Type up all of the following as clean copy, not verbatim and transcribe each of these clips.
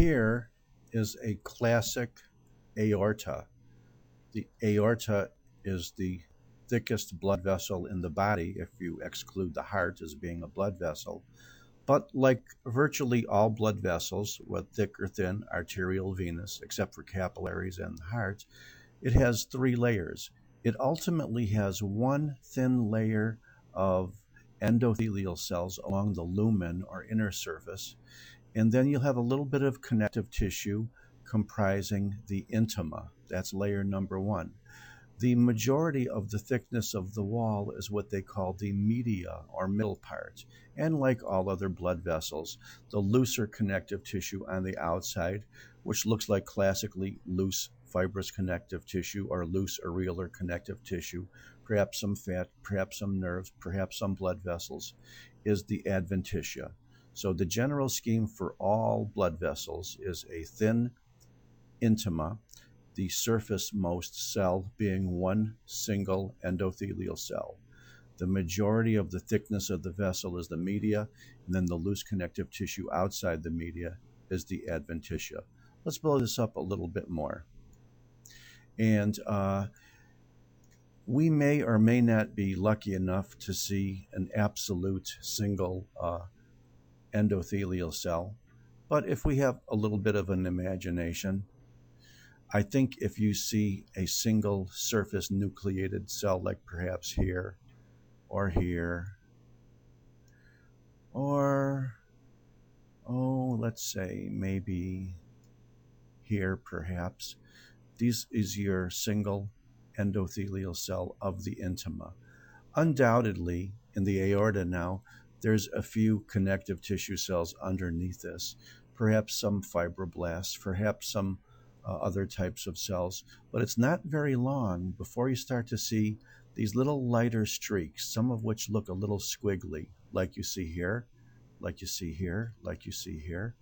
here is a classic aorta. The aorta is the thickest blood vessel in the body if you exclude the heart as being a blood vessel. But like virtually all blood vessels, whether thick or thin, arterial, venous, except for capillaries and the heart, it has three layers. It ultimately has one thin layer of endothelial cells along the lumen or inner surface, and then you'll have a little bit of connective tissue comprising the intima. That's layer number one. The majority of the thickness of the wall is what they call the media or middle part. And like all other blood vessels, the looser connective tissue on the outside, which looks like classically loose fibrous connective tissue or loose areolar connective tissue, perhaps some fat, perhaps some nerves, perhaps some blood vessels, is the adventitia. So the general scheme for all blood vessels is a thin intima, the surface most cell being one single endothelial cell. The majority of the thickness of the vessel is the media, and then the loose connective tissue outside the media is the adventitia. Let's blow this up a little bit more. And we may or may not be lucky enough to see an absolute single endothelial cell, but if we have a little bit of an imagination, I think if you see a single surface nucleated cell, like perhaps here, or, let's say maybe here perhaps, this is your single endothelial cell of the intima. Undoubtedly, in the aorta now, there's a few connective tissue cells underneath this, perhaps some fibroblasts, perhaps some other types of cells, but it's not very long before you start to see these little lighter streaks, some of which look a little squiggly, like you see here, like you see here, like you see here,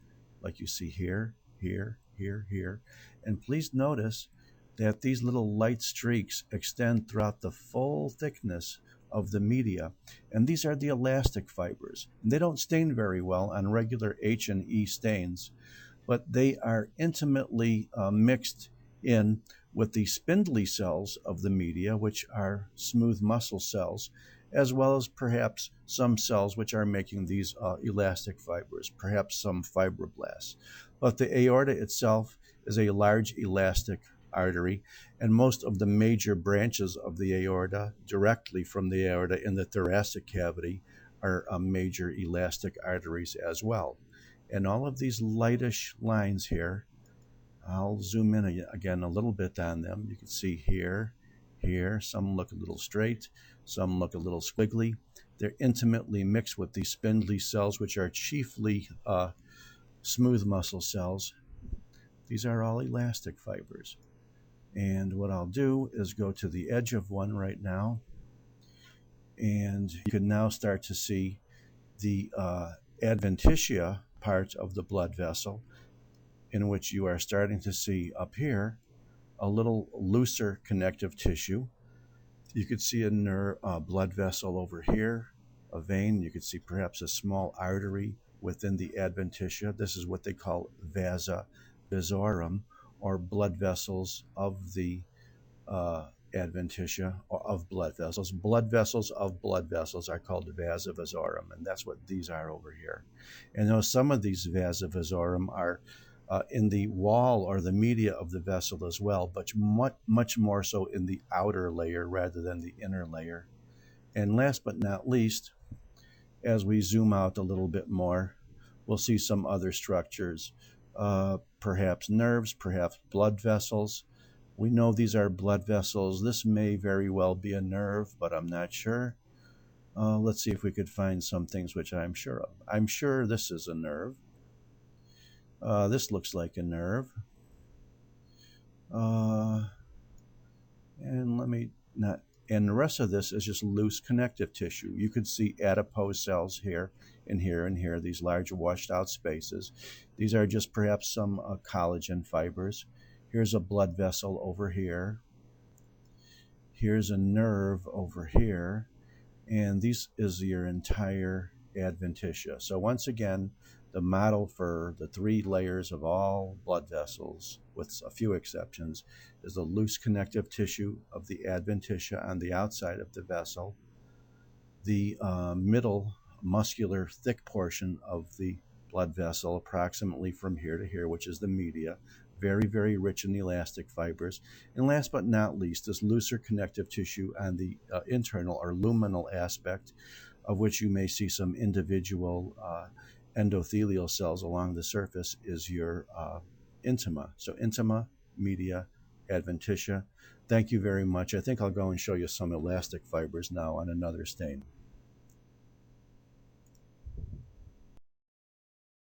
like you see here, here. And please notice that these little light streaks extend throughout the full thickness of the media, and these are the elastic fibers. And they don't stain very well on regular H and E stains, but they are intimately mixed in with the spindly cells of the media, which are smooth muscle cells, as well as perhaps some cells which are making these elastic fibers, perhaps some fibroblasts. But the aorta itself is a large elastic artery, and most of the major branches of the aorta directly from the aorta in the thoracic cavity are major elastic arteries as well. And all of these lightish lines here, I'll zoom in again a little bit on them. You can see here, some look a little straight, some look a little squiggly. They're intimately mixed with these spindly cells, which are chiefly smooth muscle cells. These are all elastic fibers. And what I'll do is go to the edge of one right now, and you can now start to see the adventitia part of the blood vessel, in which you are starting to see up here a little looser connective tissue. You could see a blood vessel over here, a vein. You could see perhaps a small artery within the adventitia. This is what they call vasa vasorum, or blood vessels of the adventitia, or of blood vessels. Blood vessels of blood vessels are called vasa vasorum, and that's what these are over here. And though some of these vasa vasorum are in the wall or the media of the vessel as well, but much more so in the outer layer rather than the inner layer. And last but not least, as we zoom out a little bit more, we'll see some other structures, perhaps nerves, perhaps blood vessels. We know these are blood vessels. This may very well be a nerve, but I'm not sure. Let's see if we could find some things which I'm sure of. I'm sure this is a nerve. This looks like a nerve. And the rest of this is just loose connective tissue. You could see adipose cells here and here and here, these large washed out spaces. These are just perhaps some collagen fibers. Here's a blood vessel over here. Here's a nerve over here. And this is your entire adventitia. So once again, The model for the three layers of all blood vessels, with a few exceptions, is the loose connective tissue of the adventitia on the outside of the vessel, the middle muscular thick portion of the blood vessel, approximately from here to here, which is the media, very, very rich in elastic fibers. And last but not least, this looser connective tissue on the internal or luminal aspect, of which you may see some individual endothelial cells along the surface, is your intima. So intima, media, adventitia. Thank you very much. I think I'll go and show you some elastic fibers now on another stain.